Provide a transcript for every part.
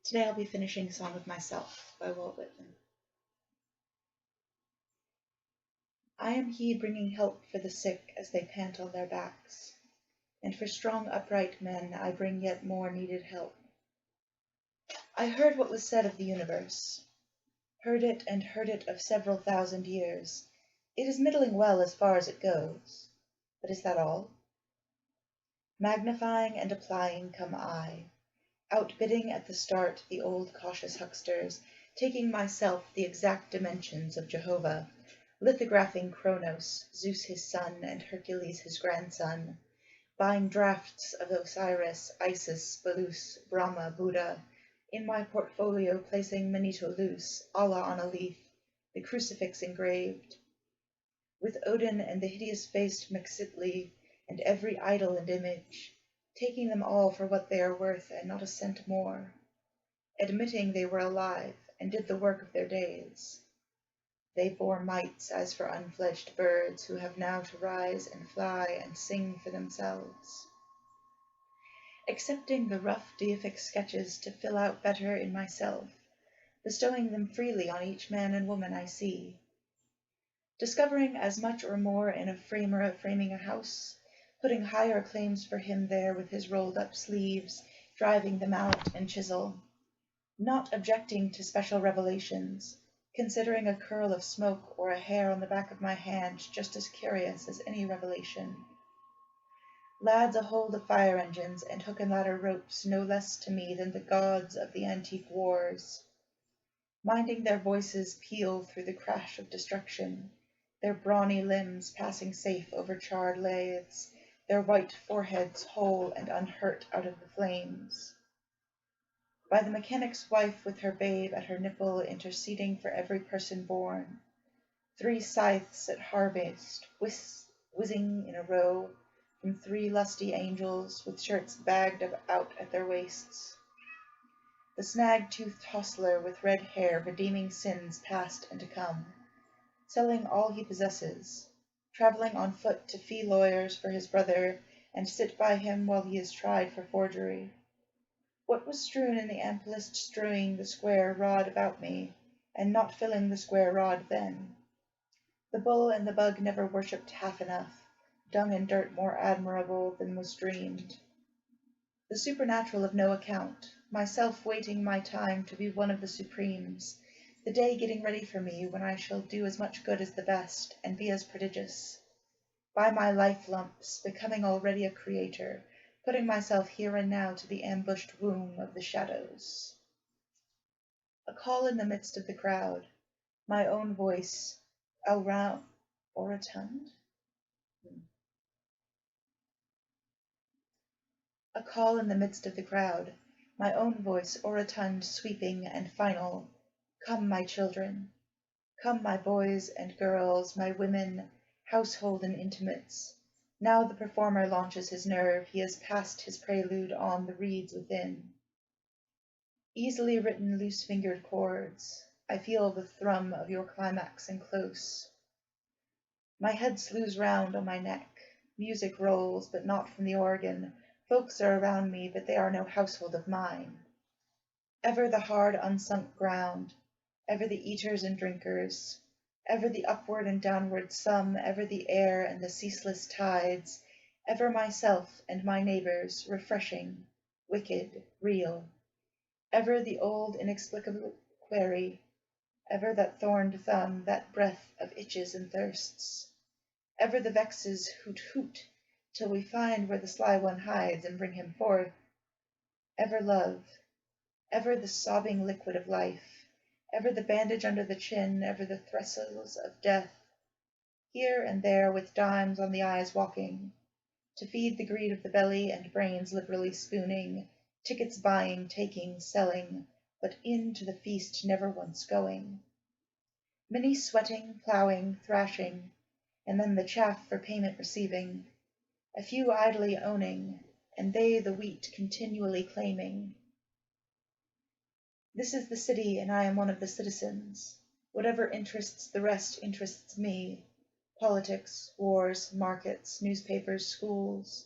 Today I'll be finishing Song of Myself by Walt Whitman. I am he bringing help for the sick as they pant on their backs, and for strong upright men I bring yet more needed help. I heard what was said of the universe, heard it and heard it of several thousand years. It is middling well as far as it goes, but is that all? Magnifying and applying come I, outbidding at the start the old cautious hucksters, taking myself the exact dimensions of Jehovah, lithographing Kronos, Zeus his son, and Hercules his grandson, buying drafts of Osiris, Isis, Belus, Brahma, Buddha, in my portfolio placing Manito loose, Allah on a leaf, the crucifix engraved, with Odin and the hideous-faced Mexitli, and every idol and image, taking them all for what they are worth and not a cent more, admitting they were alive and did the work of their days. They bore mites as for unfledged birds who have now to rise and fly and sing for themselves. Accepting the rough deific sketches to fill out better in myself, bestowing them freely on each man and woman I see. Discovering as much or more in a framer framing a house, putting higher claims for him there with his rolled-up sleeves, driving them out and chisel. Not objecting to special revelations, considering a curl of smoke or a hair on the back of my hand just as curious as any revelation. Lads a-hold of fire engines and hook and ladder ropes no less to me than the gods of the antique wars. Minding their voices peal through the crash of destruction, their brawny limbs passing safe over charred lathes, their white foreheads whole and unhurt out of the flames. By the mechanic's wife with her babe at her nipple interceding for every person born, 3 scythes at harvest whizzing in a row from 3 lusty angels with shirts bagged out at their waists. The snag-toothed hostler with red hair redeeming sins past and to come, selling all he possesses, travelling on foot to fee lawyers for his brother and sit by him while he is tried for forgery. What was strewn in the amplest strewing the square rod about me, and not filling the square rod then? The bull and the bug never worshipped half enough, dung and dirt more admirable than was dreamed. The supernatural of no account, myself waiting my time to be one of the supremes, the day getting ready for me when I shall do as much good as the best, and be as prodigious. By my life lumps, becoming already a creator, putting myself here and now to the ambushed womb of the shadows. A call in the midst of the crowd, my own voice, around, orotund? A call in the midst of the crowd, my own voice orotund, sweeping and final. Come, my children. Come, my boys and girls, my women, household and intimates. Now the performer launches his nerve, he has passed his prelude on the reeds within. Easily written loose-fingered chords, I feel the thrum of your climax and close. My head slews round on my neck, music rolls, but not from the organ. Folks are around me, but they are no household of mine. Ever the hard unsunk ground, ever the eaters and drinkers, ever the upward and downward sum, ever the air and the ceaseless tides, ever myself and my neighbours, refreshing, wicked, real, ever the old inexplicable query, ever that thorned thumb, that breath of itches and thirsts, ever the vexes hoot hoot, till we find where the sly one hides and bring him forth, ever love, ever the sobbing liquid of life, ever the bandage under the chin, ever the thistles of death, here and there with dimes on the eyes walking, to feed the greed of the belly and brains liberally spooning, tickets buying, taking, selling, but in to the feast never once going. Many sweating, ploughing, thrashing, and then the chaff for payment receiving, a few idly owning, and they the wheat continually claiming. This is the city, and I am one of the citizens. Whatever interests the rest interests me. Politics, wars, markets, newspapers, schools,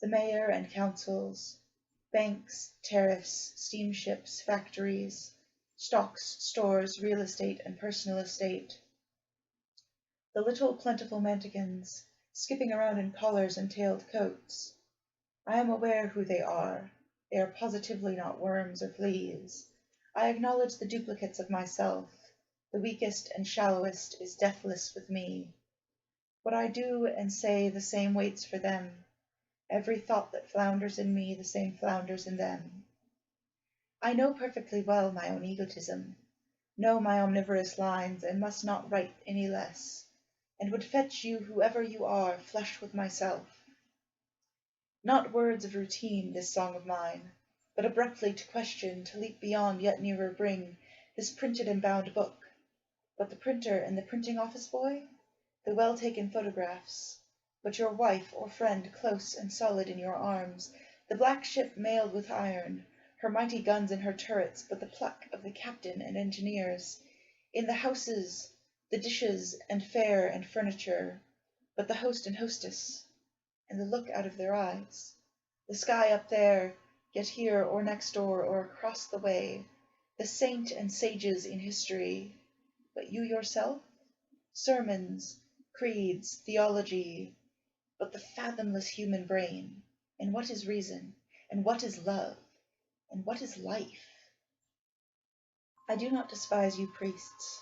the mayor and councils, Banks, tariffs, steamships, factories, stocks, stores, real estate, and personal estate. The little plentiful mantikins, skipping around in collars and tailed coats. I am aware who they are. They are positively not worms or fleas. I acknowledge the duplicates of myself. The weakest and shallowest is deathless with me. What I do and say the same waits for them. Every thought that flounders in me the same flounders in them. I know perfectly well my own egotism, know my omnivorous lines, and must not write any less, and would fetch you whoever you are, flushed with myself. Not words of routine, this song of mine, but abruptly to question, to leap beyond, yet nearer bring, this printed and bound book. But the printer and the printing office boy? The well-taken photographs? But your wife or friend close and solid in your arms, the black ship mailed with iron, her mighty guns and her turrets, but the pluck of the captain and engineers, in the houses, the dishes and fare and furniture, but the host and hostess, and the look out of their eyes, the sky up there, yet here or next door or across the way, the saint and sages in history, but you yourself? Sermons, creeds, theology, but the fathomless human brain, and what is reason, and what is love, and what is life? I do not despise you priests.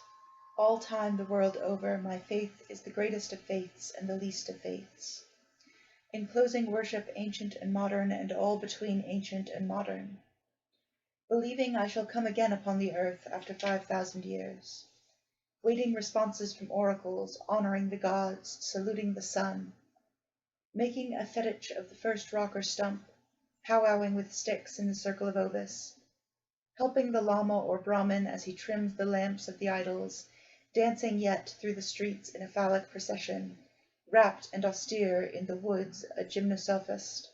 All time the world over, my faith is the greatest of faiths and the least of faiths. Enclosing worship ancient and modern, and all between ancient and modern. Believing I shall come again upon the earth after 5,000 years. Waiting responses from oracles, honoring the gods, saluting the sun. Making a fetich of the first rock or stump, powwowing with sticks in the circle of Obis. Helping the lama or Brahmin as he trims the lamps of the idols, dancing yet through the streets in a phallic procession, wrapped and austere in the woods a gymnosophist,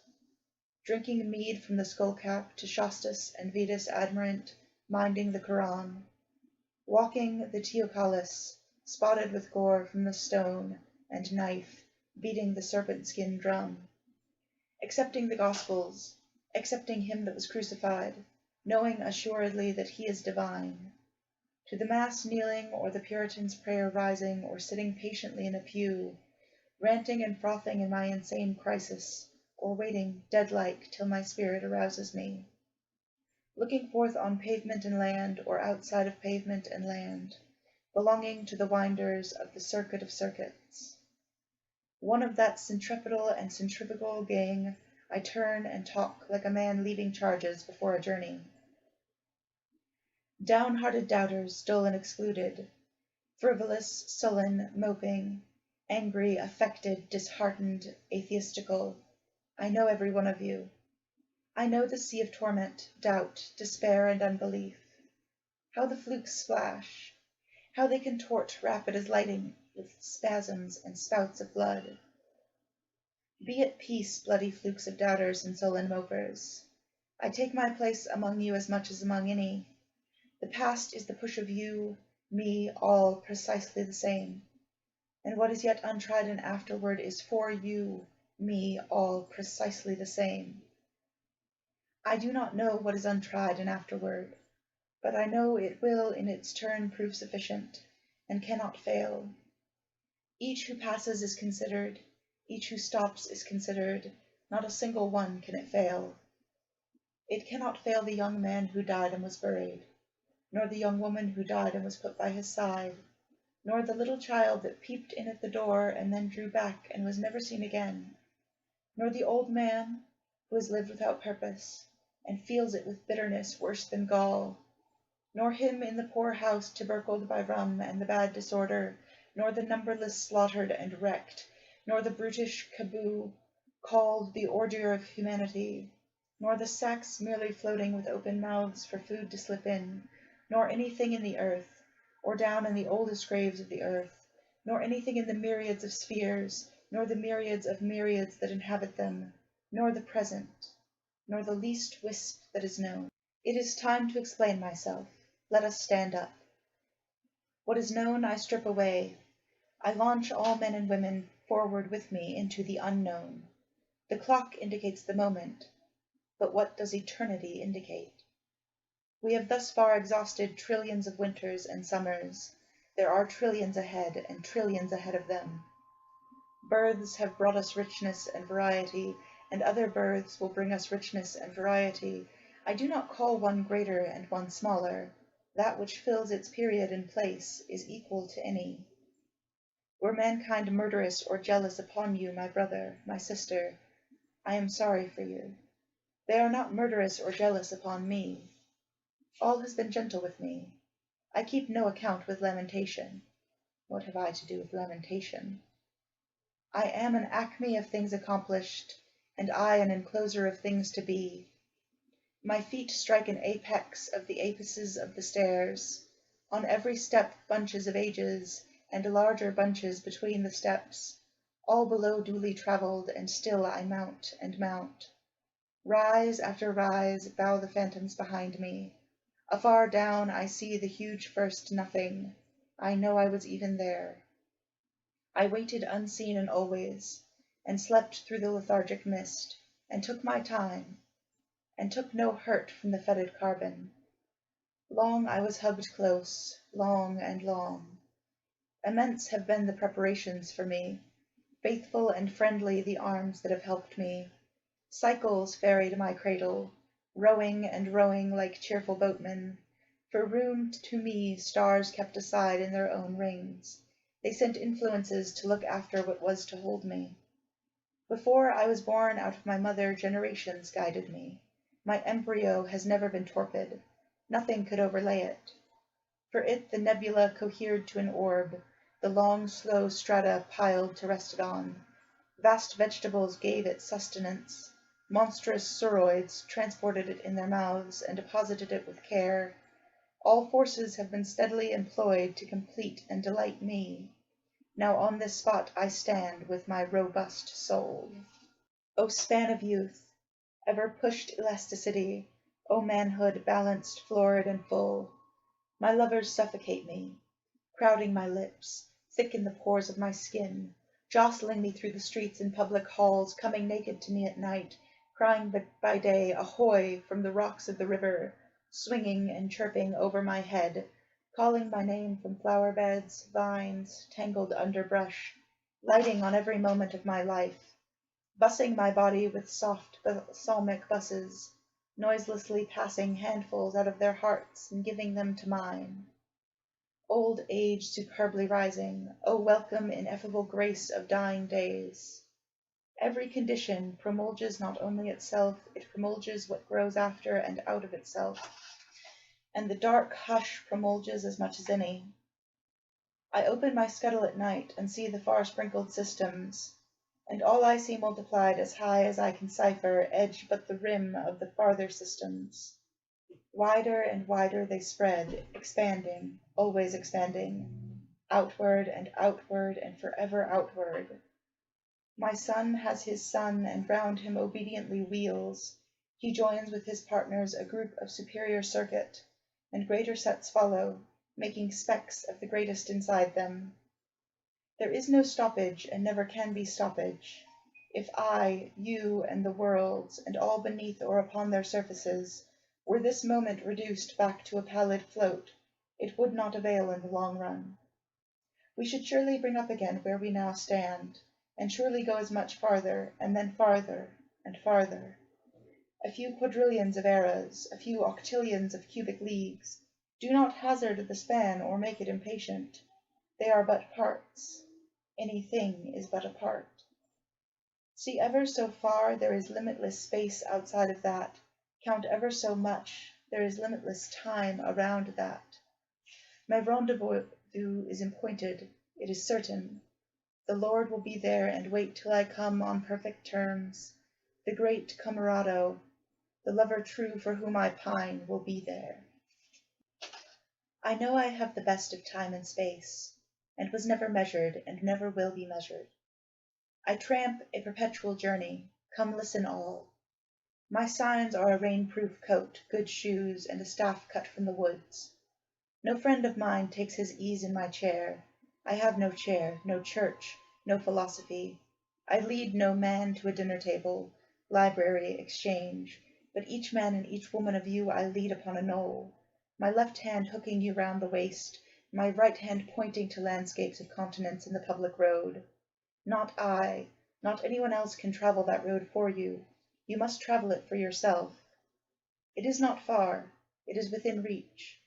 drinking mead from the skullcap to Shastas and Vedas admirant, minding the Koran, walking the Teocallis, spotted with gore from the stone and knife, beating the serpent-skin drum, accepting the Gospels, accepting him that was crucified, knowing assuredly that he is divine, to the Mass kneeling or the Puritan's prayer rising or sitting patiently in a pew, ranting and frothing in my insane crisis, or waiting, dead-like, till my spirit arouses me, looking forth on pavement and land, or outside of pavement and land, belonging to the winders of the circuit of circuits. One of that centripetal and centrifugal gang, I turn and talk like a man leaving charges before a journey. Downhearted doubters, dull and excluded, frivolous, sullen, moping, angry, affected, disheartened, atheistical, I know every one of you. I know the sea of torment, doubt, despair, and unbelief. How the flukes splash, how they contort rapid as lightning with spasms and spouts of blood. Be at peace, bloody flukes of doubters and sullen mopers. I take my place among you as much as among any. The past is the push of you, me, all precisely the same. And what is yet untried and afterward is for you, me, all precisely the same. I do not know what is untried and afterward, but I know it will in its turn prove sufficient, and cannot fail. Each who passes is considered, each who stops is considered, not a single one can it fail. It cannot fail the young man who died and was buried, nor the young woman who died and was put by his side, nor the little child that peeped in at the door and then drew back and was never seen again, nor the old man who has lived without purpose, and feels it with bitterness worse than gall, nor him in the poor house tubercled by rum and the bad disorder, nor the numberless slaughtered and wrecked, nor the brutish caboo called the ordure of humanity, nor the sacks merely floating with open mouths for food to slip in, nor anything in the earth, or down in the oldest graves of the earth, nor anything in the myriads of spheres, nor the myriads of myriads that inhabit them, nor the present, nor the least wisp that is known. It is time to explain myself. Let us stand up. What is known I strip away. I launch all men and women forward with me into the unknown. The clock indicates the moment. but what does eternity indicate? We have thus far exhausted trillions of winters and summers. There are trillions ahead, and trillions ahead of them. Births have brought us richness and variety, and other births will bring us richness and variety. I do not call one greater and one smaller. That which fills its period and place is equal to any. Were mankind murderous or jealous upon you, my brother, my sister, I am sorry for you. They are not murderous or jealous upon me. All has been gentle with me. I keep no account with lamentation. What have I to do with lamentation? I am an acme of things accomplished, and I an encloser of things to be. My feet strike an apex of the apices of the stairs. On every step bunches of ages, and larger bunches between the steps, all below duly travelled, and still I mount and mount. Rise after rise bow the phantoms behind me. Afar down I see the huge first nothing. I know I was even there. I waited unseen and always, and slept through the lethargic mist, and took my time, and took no hurt from the fetid carbon. Long I was hugged close, long and long. Immense have been the preparations for me, faithful and friendly the arms that have helped me. Cycles ferried my cradle, rowing and rowing like cheerful boatmen. For room to me stars kept aside in their own rings. They sent influences to look after what was to hold me. Before I was born out of my mother, generations guided me. My embryo has never been torpid. Nothing could overlay it. For it the nebula cohered to an orb, the long slow strata piled to rest it on. Vast vegetables gave it sustenance. Monstrous sauroids transported it in their mouths and deposited it with care. All forces have been steadily employed to complete and delight me. Now on this spot I stand with my robust soul. O span of youth, ever pushed elasticity, O manhood balanced, florid, and full! My lovers suffocate me, crowding my lips, thicken the pores of my skin, jostling me through the streets and public halls, coming naked to me at night, crying by day ahoy from the rocks of the river, swinging and chirping over my head, calling my name from flower beds, vines, tangled underbrush, lighting on every moment of my life, bussing my body with soft balsamic busses, noiselessly passing handfuls out of their hearts and giving them to mine. Old age superbly rising, O welcome ineffable grace of dying days! Every condition promulges not only itself, it promulges what grows after and out of itself, and the dark hush promulges as much as any. I open my scuttle at night and see the far sprinkled systems, and all I see multiplied as high as I can cipher edge but the rim of the farther systems. Wider and wider they spread, expanding, always expanding, outward and forever outward. My sun has his sun, and round him obediently wheels. He joins with his partners a group of superior circuit, and greater sets follow, making specks of the greatest inside them. There is no stoppage, and never can be stoppage. If I, you, and the worlds, and all beneath or upon their surfaces, were this moment reduced back to a pallid float, it would not avail in the long run. We should surely bring up again where we now stand, and surely go as much farther, and then farther, and farther. A few quadrillions of eras, a few octillions of cubic leagues. Do not hazard the span or make it impatient. They are but parts. Anything is but a part. See ever so far, there is limitless space outside of that. Count ever so much, there is limitless time around that. My rendezvous is appointed, it is certain. The Lord will be there and wait till I come on perfect terms. The great camerado, the lover true for whom I pine, will be there. I know I have the best of time and space, and was never measured, and never will be measured. I tramp a perpetual journey, come listen all. My signs are a rain-proof coat, good shoes, and a staff cut from the woods. No friend of mine takes his ease in my chair. I have no chair, no church, no philosophy. I lead no man to a dinner table, library, exchange, but each man and each woman of you I lead upon a knoll, my left hand hooking you round the waist, my right hand pointing to landscapes of continents in the public road. Not I, not anyone else can travel that road for you. You must travel it for yourself. It is not far. It is within reach.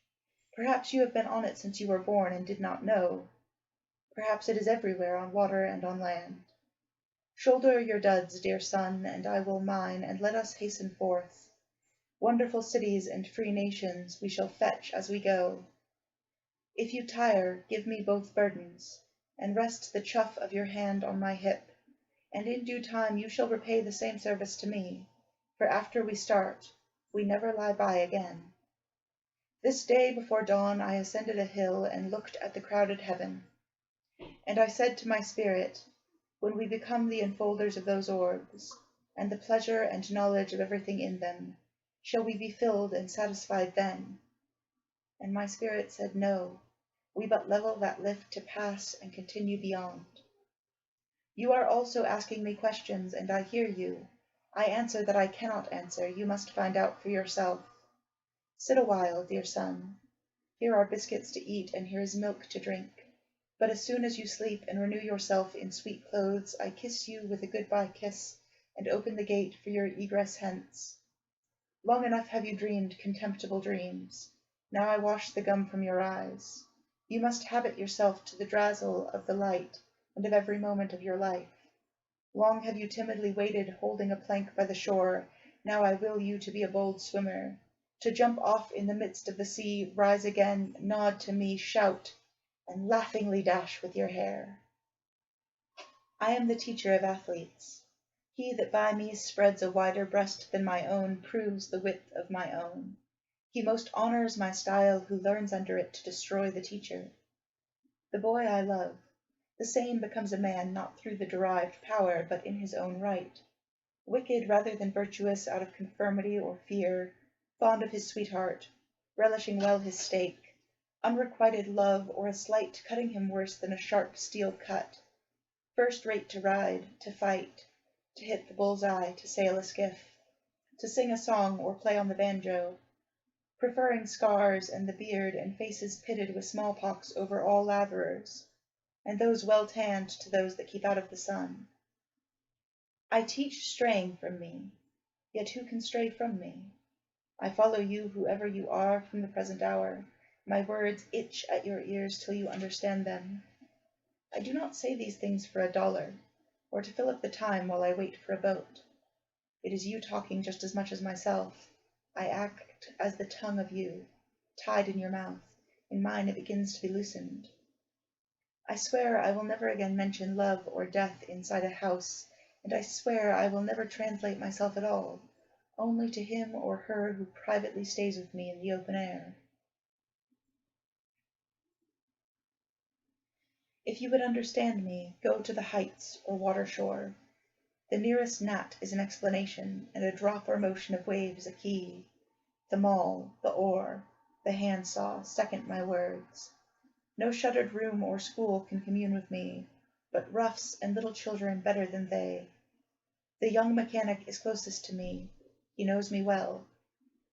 Perhaps you have been on it since you were born and did not know. Perhaps it is everywhere on water and on land. Shoulder your duds, dear son, and I will mine, and let us hasten forth. Wonderful cities and free nations we shall fetch as we go. If you tire, give me both burdens, and rest the chuff of your hand on my hip, and in due time you shall repay the same service to me, for after we start, we never lie by again. This day before dawn I ascended a hill and looked at the crowded heaven, and I said to my spirit, when we become the enfolders of those orbs, and the pleasure and knowledge of everything in them, shall we be filled and satisfied then? And my spirit said, no, we but level that lift to pass and continue beyond. You are also asking me questions, and I hear you. I answer that I cannot answer. You must find out for yourself. Sit a while, dear son. Here are biscuits to eat, and here is milk to drink. But as soon as you sleep and renew yourself in sweet clothes, I kiss you with a good-bye kiss, and open the gate for your egress hence. Long enough have you dreamed contemptible dreams. Now I wash the gum from your eyes. You must habit yourself to the dazzle of the light and of every moment of your life. Long have you timidly waited, holding a plank by the shore. Now I will you to be a bold swimmer, to jump off in the midst of the sea, rise again, nod to me, shout, and laughingly dash with your hair. I am the teacher of athletes. He that by me spreads a wider breast than my own proves the width of my own. He most honours my style who learns under it to destroy the teacher. The boy I love, the same becomes a man not through the derived power, but in his own right, wicked rather than virtuous out of conformity or fear, fond of his sweetheart, relishing well his stake, unrequited love or a slight cutting him worse than a sharp steel cut, first rate to ride, to fight, to hit the bull's eye, to sail a skiff, to sing a song or play on the banjo, preferring scars and the beard and faces pitted with smallpox over all latherers, and those well tanned to those that keep out of the sun. I teach straying from me, yet who can stray from me? I follow you, whoever you are, from the present hour. My words itch at your ears till you understand them. I do not say these things for $1, or to fill up the time while I wait for a boat. It is you talking just as much as myself. I act as the tongue of you, tied in your mouth. In mine it begins to be loosened. I swear I will never again mention love or death inside a house, and I swear I will never translate myself at all, only to him or her who privately stays with me in the open air. If you would understand me, go to the heights or water shore. The nearest gnat is an explanation, and a drop or motion of waves a key. The maul, the oar, the handsaw second my words. No shuttered room or school can commune with me, but roughs and little children better than they. The young mechanic is closest to me. He knows me well.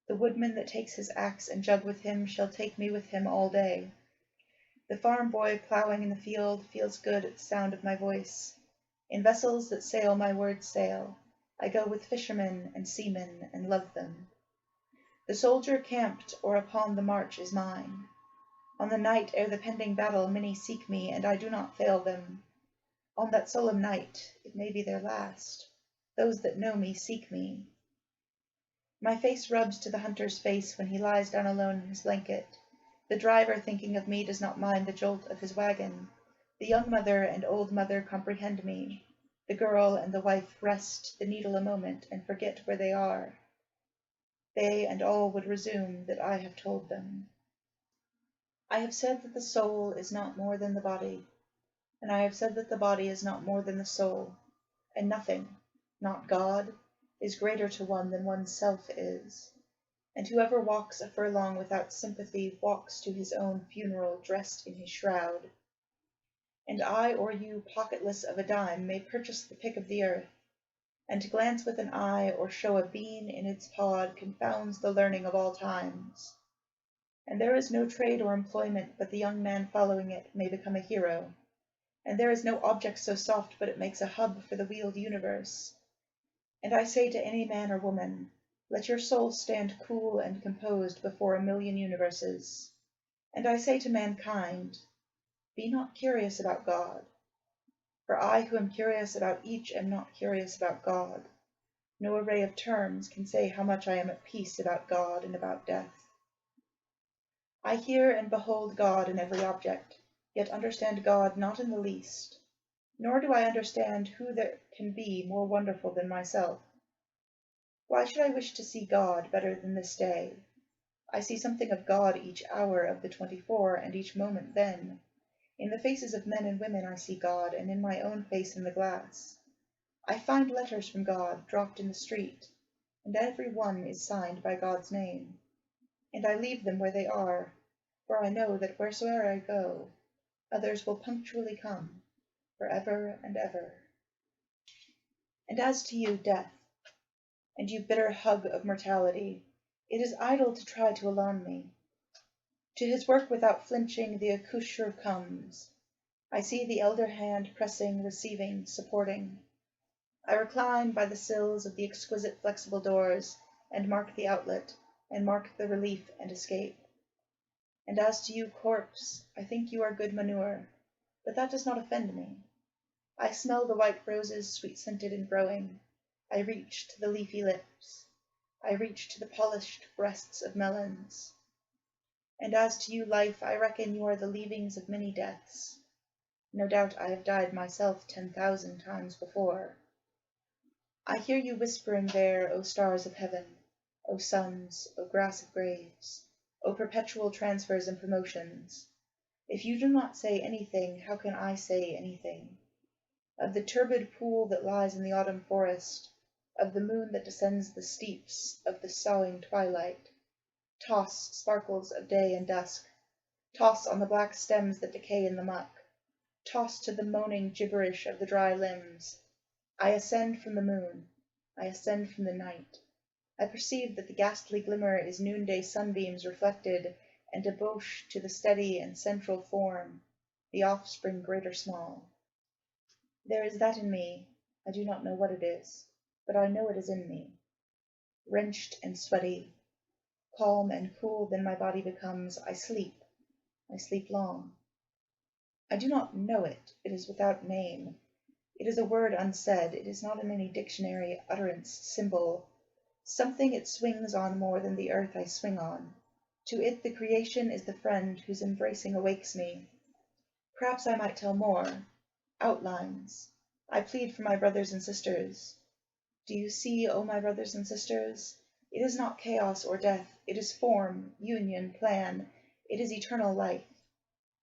The woodman that takes his axe and jug with him shall take me with him all day. The farm boy ploughing in the field feels good at the sound of my voice. In vessels that sail my words sail. I go with fishermen and seamen and love them. The soldier camped or upon the march is mine. On the night ere the pending battle many seek me, and I do not fail them. On that solemn night, it may be their last, those that know me seek me. My face rubs to the hunter's face when he lies down alone in his blanket. The driver thinking of me does not mind the jolt of his wagon. The young mother and old mother comprehend me. The girl and the wife rest the needle a moment and forget where they are. They and all would resume that I have told them. I have said that the soul is not more than the body, and I have said that the body is not more than the soul, and nothing, not God, is greater to one than one's self is. And whoever walks a furlong without sympathy walks to his own funeral dressed in his shroud. And I or you, pocketless of a dime, may purchase the pick of the earth. and to glance with an eye or show a bean in its pod confounds the learning of all times. And there is no trade or employment but the young man following it may become a hero, and there is no object so soft but it makes a hub for the wheeled universe. And I say to any man or woman, let your soul stand cool and composed before a million universes. And I say to mankind, be not curious about God, for I who am curious about each am not curious about God. No array of terms can say how much I am at peace about God and about death. I hear and behold God in every object, yet understand God not in the least, nor do I understand who there can be more wonderful than myself. Why should I wish to see God better than this day? I see something of God each hour of the 24, and each moment then. In the faces of men and women I see God, and in my own face in the glass. I find letters from God dropped in the street, and every one is signed by God's name. And I leave them where they are, for I know that wheresoever I go, others will punctually come, for ever and ever. And as to you, death, and you bitter hug of mortality, it is idle to try to alarm me. To his work without flinching the accoucheur comes. I see the elder hand pressing, receiving, supporting. I recline by the sills of the exquisite flexible doors, and mark the outlet, and mark the relief and escape. And as to you, corpse, I think you are good manure, but that does not offend me. I smell the white roses sweet-scented and growing. I reach to the leafy lips. I reach to the polished breasts of melons. And as to you, life, I reckon you are the leavings of many deaths. No doubt I have died myself 10,000 times before. I hear you whispering there, O stars of heaven, O suns, O grass of graves, O perpetual transfers and promotions. If you do not say anything, how can I say anything? Of the turbid pool that lies in the autumn forest, of the moon that descends the steeps of the soughing twilight, toss, sparkles of day and dusk, toss on the black stems that decay in the muck, toss to the moaning gibberish of the dry limbs. I ascend from the moon, I ascend from the night. I perceive that the ghastly glimmer is noonday sunbeams reflected and debauch to the steady and central form, the offspring great or small. There is that in me, I do not know what it is, but I know it is in me. Wrenched and sweaty, calm and cool then my body becomes, I sleep long. I do not know it, it is without name. It is a word unsaid, it is not in any dictionary, utterance, symbol. Something it swings on more than the earth I swing on. To it the creation is the friend whose embracing awakes me. Perhaps I might tell more. Outlines. I plead for my brothers and sisters. Do you see, O my brothers and sisters? It is not chaos or death, it is form, union, plan, it is eternal life,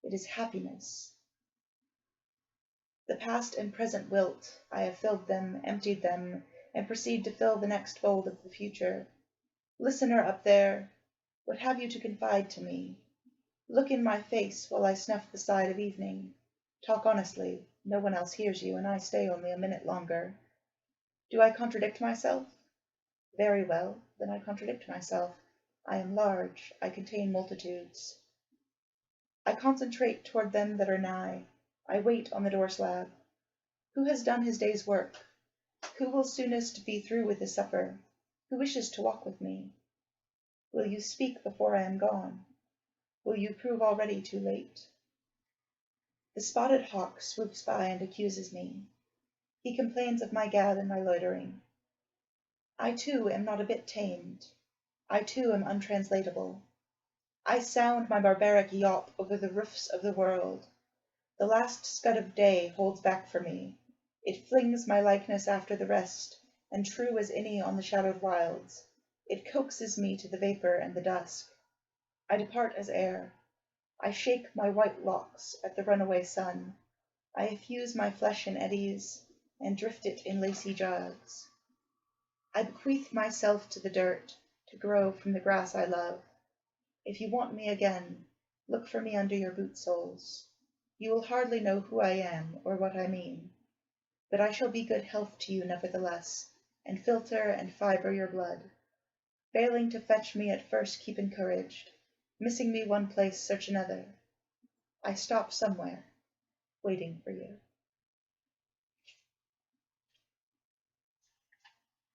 it is happiness. The past and present wilt, I have filled them, emptied them, and proceed to fill the next fold of the future. Listener up there, what have you to confide to me? Look in my face while I snuff the side of evening. Talk honestly, no one else hears you, and I stay only a minute longer. Do I contradict myself? Very well, then I contradict myself. I am large, I contain multitudes. I concentrate toward them that are nigh. I wait on the door slab. Who has done his day's work? Who will soonest be through with his supper? Who wishes to walk with me? Will you speak before I am gone? Will you prove already too late? The spotted hawk swoops by and accuses me. He complains of my gab and my loitering. I too am not a bit tamed. I too am untranslatable. I sound my barbaric yawp over the roofs of the world. The last scud of day holds back for me. It flings my likeness after the rest, and true as any on the shadowed wilds, it coaxes me to the vapour and the dusk. I depart as air. I shake my white locks at the runaway sun. I effuse my flesh in eddies, and drift it in lacy jogs. I bequeath myself to the dirt, to grow from the grass I love. If you want me again, look for me under your boot soles. You will hardly know who I am or what I mean, but I shall be good health to you nevertheless, and filter and fibre your blood. Failing to fetch me at first keep encouraged, missing me one place search another. I stop somewhere, waiting for you.